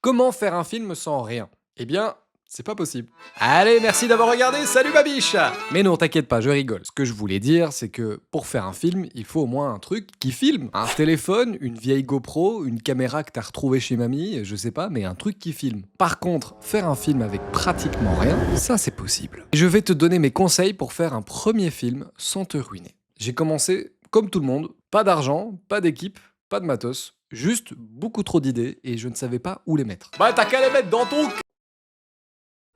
Comment faire un film sans rien? Eh bien, c'est pas possible. Allez, merci d'avoir regardé, salut ma biche! Mais non, t'inquiète pas, je rigole. Ce que je voulais dire, c'est que pour faire un film, il faut au moins un truc qui filme. Un téléphone, une vieille GoPro, une caméra que t'as retrouvée chez mamie, je sais pas, mais un truc qui filme. Par contre, faire un film avec pratiquement rien, ça c'est possible. Et je vais te donner mes conseils pour faire un premier film sans te ruiner. J'ai commencé, comme tout le monde, pas d'argent, pas d'équipe, pas de matos, juste beaucoup trop d'idées et je ne savais pas où les mettre. Bah t'as qu'à les mettre dans ton...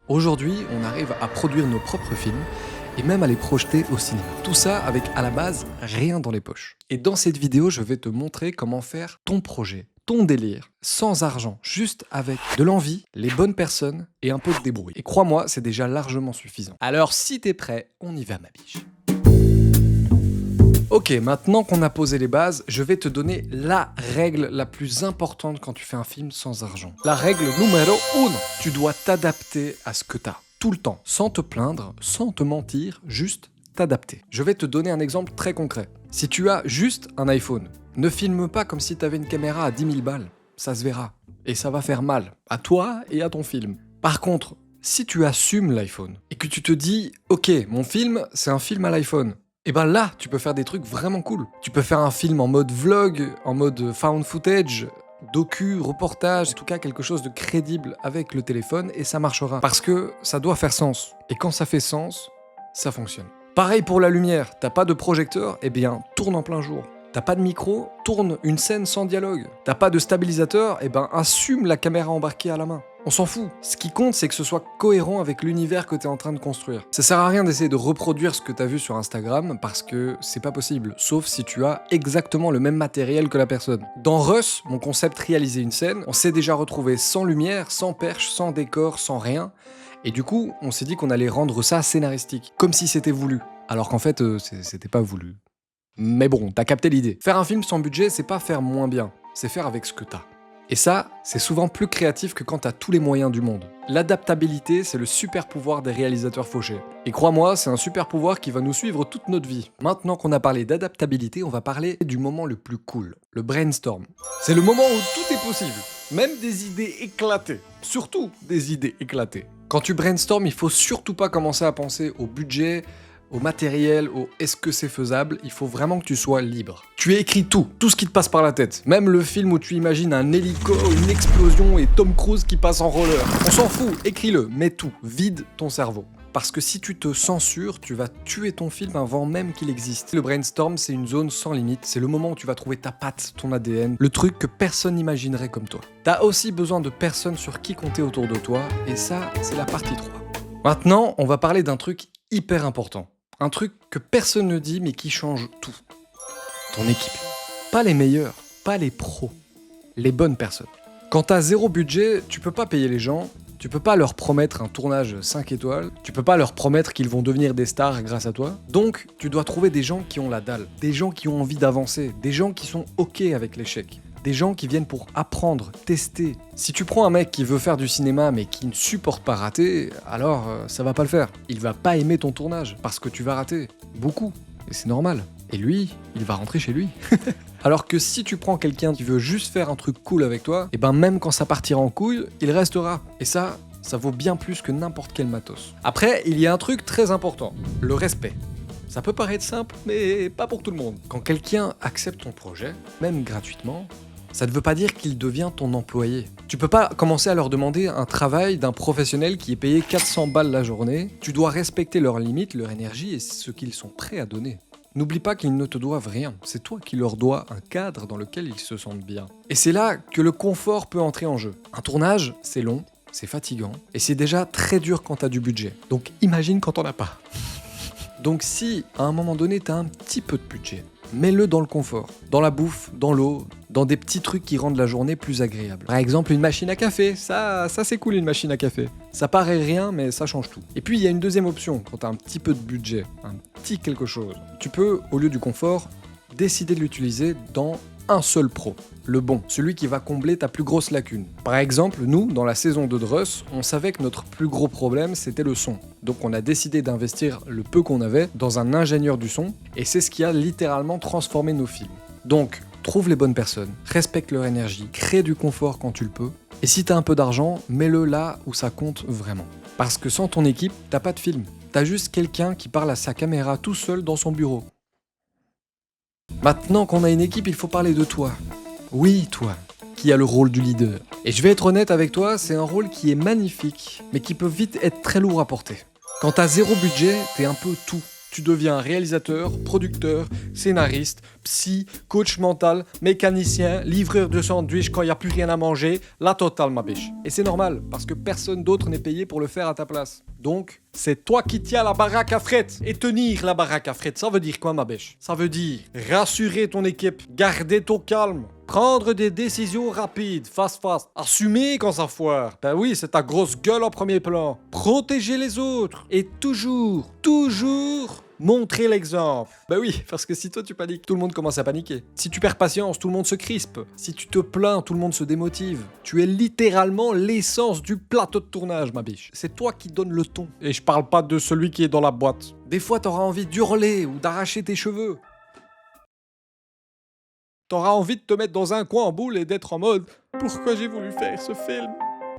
Aujourd'hui, on arrive à produire nos propres films et même à les projeter au cinéma. Tout ça avec, à la base, rien dans les poches. Et dans cette vidéo, je vais te montrer comment faire ton projet, ton délire, sans argent, juste avec de l'envie, les bonnes personnes et un peu de débrouille. Et crois-moi, c'est déjà largement suffisant. Alors si t'es prêt, on y va ma biche. Ok, maintenant qu'on a posé les bases, je vais te donner la règle la plus importante quand tu fais un film sans argent. La règle numéro 1, tu dois t'adapter à ce que t'as, tout le temps, sans te plaindre, sans te mentir, juste t'adapter. Je vais te donner un exemple très concret. Si tu as juste un iPhone, ne filme pas comme si tu avais une caméra à 10 000 balles, ça se verra, et ça va faire mal, à toi et à ton film. Par contre, si tu assumes l'iPhone, et que tu te dis, ok, mon film, c'est un film à l'iPhone, et ben là, tu peux faire des trucs vraiment cool. Tu peux faire un film en mode vlog, en mode found footage, docu, reportage, en tout cas quelque chose de crédible avec le téléphone et ça marchera. Parce que ça doit faire sens. Et quand ça fait sens, ça fonctionne. Pareil pour la lumière, t'as pas de projecteur, eh bien tourne en plein jour. T'as pas de micro, tourne une scène sans dialogue. T'as pas de stabilisateur, eh ben assume la caméra embarquée à la main. On s'en fout. Ce qui compte, c'est que ce soit cohérent avec l'univers que t'es en train de construire. Ça sert à rien d'essayer de reproduire ce que t'as vu sur Instagram parce que c'est pas possible, sauf si tu as exactement le même matériel que la personne. Dans Russ, mon concept réaliser une scène, on s'est déjà retrouvé sans lumière, sans perche, sans décor, sans rien. Et du coup, on s'est dit qu'on allait rendre ça scénaristique, comme si c'était voulu. Alors qu'en fait, c'était pas voulu. Mais bon, t'as capté l'idée. Faire un film sans budget, c'est pas faire moins bien, c'est faire avec ce que t'as. Et ça, c'est souvent plus créatif que quand t'as tous les moyens du monde. L'adaptabilité, c'est le super pouvoir des réalisateurs fauchés. Et crois-moi, c'est un super pouvoir qui va nous suivre toute notre vie. Maintenant qu'on a parlé d'adaptabilité, on va parler du moment le plus cool, le brainstorm. C'est le moment où tout est possible, même des idées éclatées. Surtout des idées éclatées. Quand tu brainstorm, il faut surtout pas commencer à penser au budget, au matériel, au est-ce que c'est faisable, il faut vraiment que tu sois libre. Tu écris tout ce qui te passe par la tête. Même le film où tu imagines un hélico, une explosion et Tom Cruise qui passe en roller. On s'en fout, écris-le, mets tout, vide ton cerveau. Parce que si tu te censures, tu vas tuer ton film avant même qu'il existe. Le brainstorm, c'est une zone sans limite, c'est le moment où tu vas trouver ta patte, ton ADN, le truc que personne n'imaginerait comme toi. T'as aussi besoin de personnes sur qui compter autour de toi, et ça, c'est la partie 3. Maintenant, on va parler d'un truc hyper important. Un truc que personne ne dit mais qui change tout. Ton équipe. Pas les meilleurs, pas les pros. Les bonnes personnes. Quand t'as zéro budget, tu peux pas payer les gens, tu peux pas leur promettre un tournage 5 étoiles, tu peux pas leur promettre qu'ils vont devenir des stars grâce à toi. Donc, tu dois trouver des gens qui ont la dalle, des gens qui ont envie d'avancer, des gens qui sont ok avec l'échec. Des gens qui viennent pour apprendre, tester. Si tu prends un mec qui veut faire du cinéma mais qui ne supporte pas rater, alors ça va pas le faire. Il va pas aimer ton tournage parce que tu vas rater. Beaucoup. Et c'est normal. Et lui, il va rentrer chez lui. Alors que si tu prends quelqu'un qui veut juste faire un truc cool avec toi, et ben même quand ça partira en couille, il restera. Et ça vaut bien plus que n'importe quel matos. Après, il y a un truc très important. Le respect. Ça peut paraître simple, mais pas pour tout le monde. Quand quelqu'un accepte ton projet, même gratuitement, ça ne veut pas dire qu'il devient ton employé. Tu peux pas commencer à leur demander un travail d'un professionnel qui est payé 400 balles la journée. Tu dois respecter leurs limites, leur énergie et ce qu'ils sont prêts à donner. N'oublie pas qu'ils ne te doivent rien. C'est toi qui leur dois un cadre dans lequel ils se sentent bien. Et c'est là que le confort peut entrer en jeu. Un tournage, c'est long, c'est fatigant et c'est déjà très dur quand t'as du budget. Donc imagine quand t'en as pas. Donc si, à un moment donné, t'as un petit peu de budget, mets-le dans le confort, dans la bouffe, dans l'eau, dans des petits trucs qui rendent la journée plus agréable. Par exemple, une machine à café, ça c'est cool une machine à café. Ça paraît rien, mais ça change tout. Et puis il y a une deuxième option, quand t'as un petit peu de budget, un petit quelque chose. Tu peux, au lieu du confort, décider de l'utiliser dans un seul pro, le bon, celui qui va combler ta plus grosse lacune. Par exemple, nous, dans la saison 2 de Russ, on savait que notre plus gros problème, c'était le son. Donc on a décidé d'investir le peu qu'on avait dans un ingénieur du son, et c'est ce qui a littéralement transformé nos films. Donc, trouve les bonnes personnes, respecte leur énergie, crée du confort quand tu le peux, Et si t'as un peu d'argent, mets-le là où ça compte vraiment. Parce que sans ton équipe, t'as pas de film. T'as juste quelqu'un qui parle à sa caméra tout seul dans son bureau. Maintenant qu'on a une équipe, il faut parler de toi. Oui, toi, qui a le rôle du leader. Et je vais être honnête avec toi, c'est un rôle qui est magnifique, mais qui peut vite être très lourd à porter. Quand t'as zéro budget, t'es un peu tout. Tu deviens réalisateur, producteur, scénariste, psy, coach mental, mécanicien, livreur de sandwich quand il n'y a plus rien à manger, la totale ma biche. Et c'est normal, parce que personne d'autre n'est payé pour le faire à ta place. Donc, c'est toi qui tiens la baraque à frettes. Et tenir la baraque à frettes, ça veut dire quoi ma biche? Ça veut dire rassurer ton équipe, garder ton calme, prendre des décisions rapides, fast, assumer quand ça foire. Ben oui, c'est ta grosse gueule en premier plan. Protéger les autres. Et toujours montrer l'exemple. Ben oui, parce que si toi tu paniques, tout le monde commence à paniquer. Si tu perds patience, tout le monde se crispe. Si tu te plains, tout le monde se démotive. Tu es littéralement l'essence du plateau de tournage, ma biche. C'est toi qui donnes le ton. Et je parle pas de celui qui est dans la boîte. Des fois, t'auras envie d'hurler ou d'arracher tes cheveux. T'auras envie de te mettre dans un coin en boule et d'être en mode « Pourquoi j'ai voulu faire ce film ?»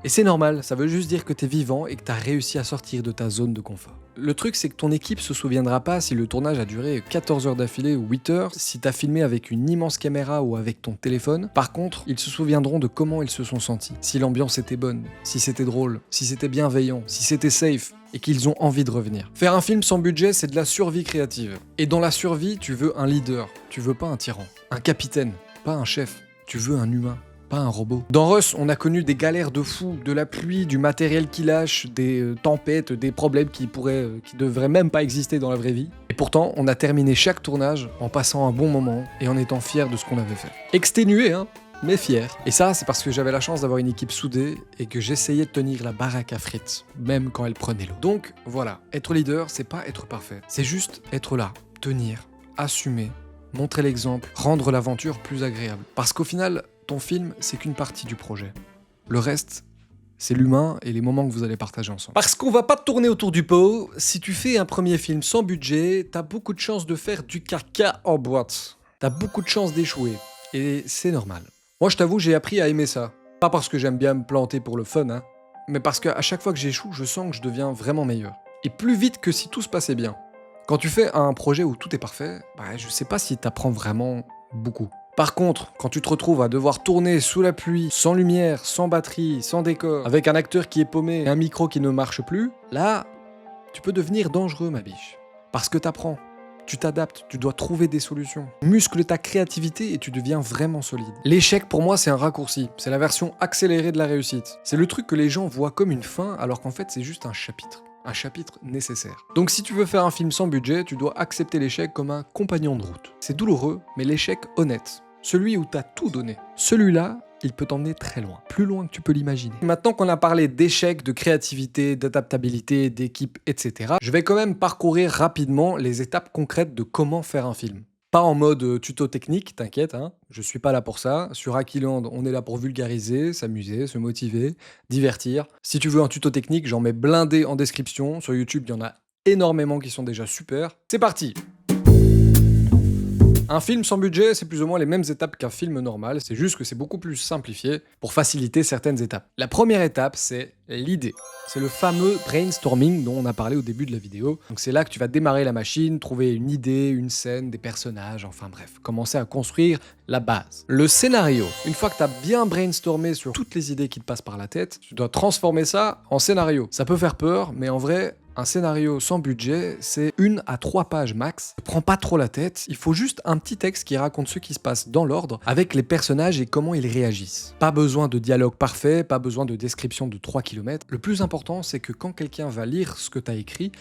Et c'est normal, ça veut juste dire que t'es vivant et que t'as réussi à sortir de ta zone de confort. Le truc, c'est que ton équipe se souviendra pas si le tournage a duré 14 heures d'affilée ou 8 heures, si t'as filmé avec une immense caméra ou avec ton téléphone. Par contre, ils se souviendront de comment ils se sont sentis, si l'ambiance était bonne, si c'était drôle, si c'était bienveillant, si c'était safe, et qu'ils ont envie de revenir. Faire un film sans budget, c'est de la survie créative. Et dans la survie, tu veux un leader, tu veux pas un tyran, un capitaine, pas un chef, tu veux un humain. Pas un robot. Dans Russ, on a connu des galères de fou, de la pluie, du matériel qui lâche, des tempêtes, des problèmes qui devraient même pas exister dans la vraie vie. Et pourtant, on a terminé chaque tournage en passant un bon moment et en étant fiers de ce qu'on avait fait. Exténué, hein, mais fier. Et ça, c'est parce que j'avais la chance d'avoir une équipe soudée et que j'essayais de tenir la baraque à frites, même quand elle prenait l'eau. Donc voilà, être leader, c'est pas être parfait. C'est juste être là, tenir, assumer, montrer l'exemple, rendre l'aventure plus agréable. Parce qu'au final, ton film, c'est qu'une partie du projet. Le reste, c'est l'humain et les moments que vous allez partager ensemble. Parce qu'on va pas te tourner autour du pot, si tu fais un premier film sans budget, t'as beaucoup de chances de faire du caca en boîte. T'as beaucoup de chances d'échouer. Et c'est normal. Moi, je t'avoue, j'ai appris à aimer ça. Pas parce que j'aime bien me planter pour le fun, hein, mais parce qu'à chaque fois que j'échoue, je sens que je deviens vraiment meilleur. Et plus vite que si tout se passait bien. Quand tu fais un projet où tout est parfait, je sais pas si t'apprends vraiment beaucoup. Par contre, quand tu te retrouves à devoir tourner sous la pluie, sans lumière, sans batterie, sans décor, avec un acteur qui est paumé et un micro qui ne marche plus, là, tu peux devenir dangereux, ma biche. Parce que t'apprends, tu t'adaptes, tu dois trouver des solutions. Muscle ta créativité et tu deviens vraiment solide. L'échec, pour moi, c'est un raccourci. C'est la version accélérée de la réussite. C'est le truc que les gens voient comme une fin, alors qu'en fait, c'est juste un chapitre. Un chapitre nécessaire. Donc si tu veux faire un film sans budget, tu dois accepter l'échec comme un compagnon de route. C'est douloureux, mais l'échec honnête. Celui où t'as tout donné. Celui-là, il peut t'emmener très loin. Plus loin que tu peux l'imaginer. Maintenant qu'on a parlé d'échecs, de créativité, d'adaptabilité, d'équipe, etc., je vais quand même parcourir rapidement les étapes concrètes de comment faire un film. Pas en mode tuto technique, t'inquiète, hein, je suis pas là pour ça. Sur Akiland, on est là pour vulgariser, s'amuser, se motiver, divertir. Si tu veux un tuto technique, j'en mets blindé en description. Sur YouTube, il y en a énormément qui sont déjà super. C'est parti! Un film sans budget, c'est plus ou moins les mêmes étapes qu'un film normal, c'est juste que c'est beaucoup plus simplifié pour faciliter certaines étapes. La première étape, c'est l'idée. C'est le fameux brainstorming dont on a parlé au début de la vidéo. Donc c'est là que tu vas démarrer la machine, trouver une idée, une scène, des personnages, enfin bref, commencer à construire la base. Le scénario. Une fois que tu as bien brainstormé sur toutes les idées qui te passent par la tête, tu dois transformer ça en scénario. Ça peut faire peur, mais en vrai, un scénario sans budget, c'est 1 à 3 pages max. Ne prends pas trop la tête, il faut juste un petit texte qui raconte ce qui se passe dans l'ordre, avec les personnages et comment ils réagissent. Pas besoin de dialogue parfait, pas besoin de description de 3 km. Le plus important, c'est que quand quelqu'un va lire ce que tu as écrit,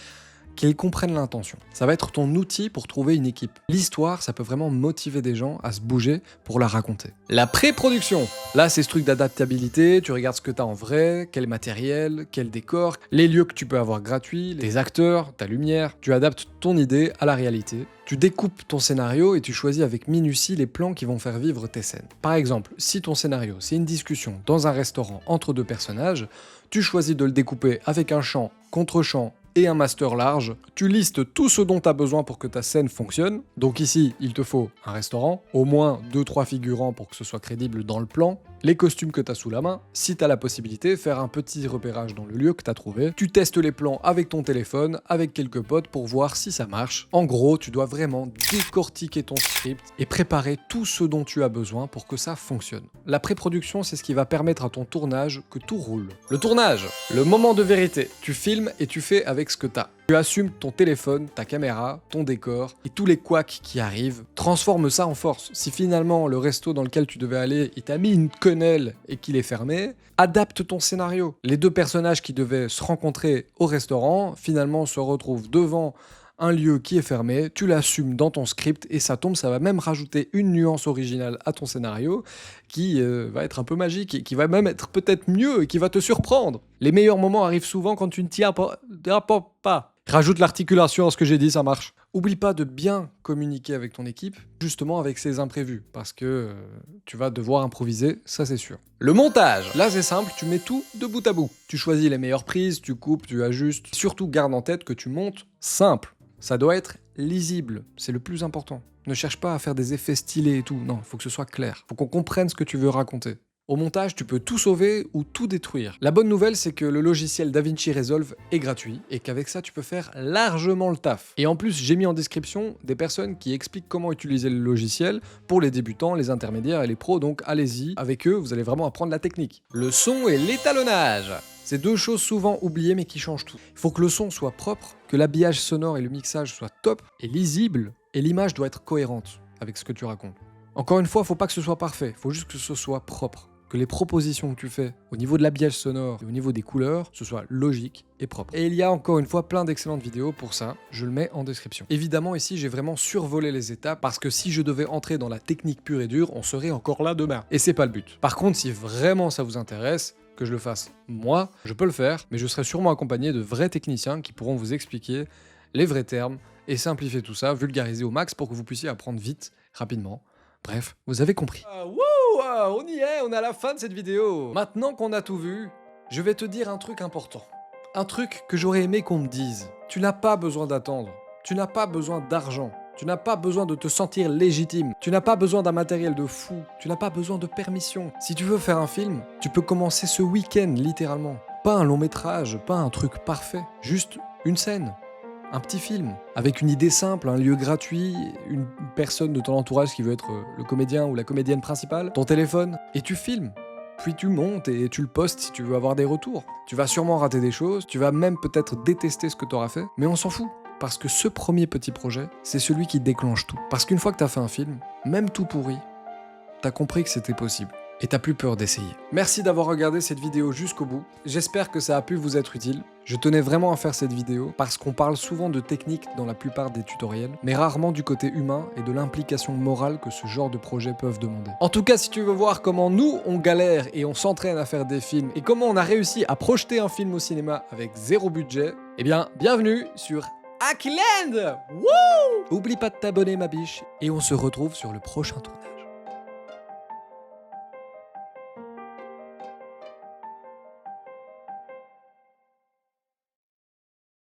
qu'il comprenne l'intention. Ça va être ton outil pour trouver une équipe. L'histoire, ça peut vraiment motiver des gens à se bouger pour la raconter. La pré-production. Là, c'est ce truc d'adaptabilité. Tu regardes ce que tu as en vrai, quel matériel, quel décor, les lieux que tu peux avoir gratuits, les acteurs, ta lumière. Tu adaptes ton idée à la réalité. Tu découpes ton scénario et tu choisis avec minutie les plans qui vont faire vivre tes scènes. Par exemple, si ton scénario, c'est une discussion dans un restaurant entre deux personnages, tu choisis de le découper avec un chant, contre-chant, et un master large, tu listes tout ce dont tu as besoin pour que ta scène fonctionne. Donc ici, il te faut un restaurant, au moins 2-3 figurants pour que ce soit crédible dans le plan, les costumes que tu as sous la main, si tu as la possibilité, faire un petit repérage dans le lieu que tu as trouvé. Tu testes les plans avec ton téléphone, avec quelques potes pour voir si ça marche. En gros, tu dois vraiment décortiquer ton script et préparer tout ce dont tu as besoin pour que ça fonctionne. La pré-production, c'est ce qui va permettre à ton tournage que tout roule. Le tournage, le moment de vérité. Tu filmes et tu fais avec ce que tu as. Tu assumes ton téléphone, ta caméra, ton décor et tous les couacs qui arrivent. Transforme ça en force. Si finalement le resto dans lequel tu devais aller, il t'a mis une quenelle et qu'il est fermé, adapte ton scénario. Les deux personnages qui devaient se rencontrer au restaurant, finalement se retrouvent devant un lieu qui est fermé, tu l'assumes dans ton script et ça tombe, ça va même rajouter une nuance originale à ton scénario qui va être un peu magique et qui va même être peut-être mieux et qui va te surprendre. Les meilleurs moments arrivent souvent quand tu ne t'y apportes pas. Rajoute l'articulation à ce que j'ai dit, ça marche. Oublie pas de bien communiquer avec ton équipe, justement avec ces imprévus, parce que tu vas devoir improviser, ça c'est sûr. Le montage, là c'est simple, tu mets tout de bout à bout. Tu choisis les meilleures prises, tu coupes, tu ajustes. Surtout garde en tête que tu montes simple. Ça doit être lisible, c'est le plus important. Ne cherche pas à faire des effets stylés et tout, non, il faut que ce soit clair. Faut qu'on comprenne ce que tu veux raconter. Au montage, tu peux tout sauver ou tout détruire. La bonne nouvelle, c'est que le logiciel DaVinci Resolve est gratuit et qu'avec ça, tu peux faire largement le taf. Et en plus, j'ai mis en description des personnes qui expliquent comment utiliser le logiciel pour les débutants, les intermédiaires et les pros, donc allez-y, avec eux, vous allez vraiment apprendre la technique. Le son et l'étalonnage. C'est deux choses souvent oubliées mais qui changent tout. Il faut que le son soit propre, que l'habillage sonore et le mixage soient top et lisible, et l'image doit être cohérente avec ce que tu racontes. Encore une fois, faut pas que ce soit parfait, faut juste que ce soit propre. Que les propositions que tu fais au niveau de l'habillage sonore et au niveau des couleurs, ce soit logique et propre. Et il y a encore une fois plein d'excellentes vidéos pour ça, je le mets en description. Évidemment ici j'ai vraiment survolé les étapes parce que si je devais entrer dans la technique pure et dure, on serait encore là demain. Et c'est pas le but. Par contre, si vraiment ça vous intéresse, que je le fasse moi, je peux le faire, mais je serai sûrement accompagné de vrais techniciens qui pourront vous expliquer les vrais termes et simplifier tout ça, vulgariser au max pour que vous puissiez apprendre vite, rapidement. Bref, vous avez compris. On y est, on est à la fin de cette vidéo. Maintenant qu'on a tout vu, je vais te dire un truc important. Un truc que j'aurais aimé qu'on me dise. Tu n'as pas besoin d'attendre. Tu n'as pas besoin d'argent. Tu n'as pas besoin de te sentir légitime. Tu n'as pas besoin d'un matériel de fou. Tu n'as pas besoin de permission. Si tu veux faire un film, tu peux commencer ce week-end, littéralement. Pas un long métrage, pas un truc parfait. Juste une scène. Un petit film, avec une idée simple, un lieu gratuit, une personne de ton entourage qui veut être le comédien ou la comédienne principale, ton téléphone, et tu filmes. Puis tu montes et tu le postes si tu veux avoir des retours. Tu vas sûrement rater des choses, tu vas même peut-être détester ce que tu auras fait, mais on s'en fout. Parce que ce premier petit projet, c'est celui qui déclenche tout. Parce qu'une fois que tu as fait un film, même tout pourri, tu as compris que c'était possible. Et t'as plus peur d'essayer. Merci d'avoir regardé cette vidéo jusqu'au bout. J'espère que ça a pu vous être utile. Je tenais vraiment à faire cette vidéo parce qu'on parle souvent de technique dans la plupart des tutoriels, mais rarement du côté humain et de l'implication morale que ce genre de projets peuvent demander. En tout cas, si tu veux voir comment nous, on galère et on s'entraîne à faire des films et comment on a réussi à projeter un film au cinéma avec zéro budget, eh bien, bienvenue sur Akiland. Wouh! Oublie pas de t'abonner, ma biche, et on se retrouve sur le prochain tournage.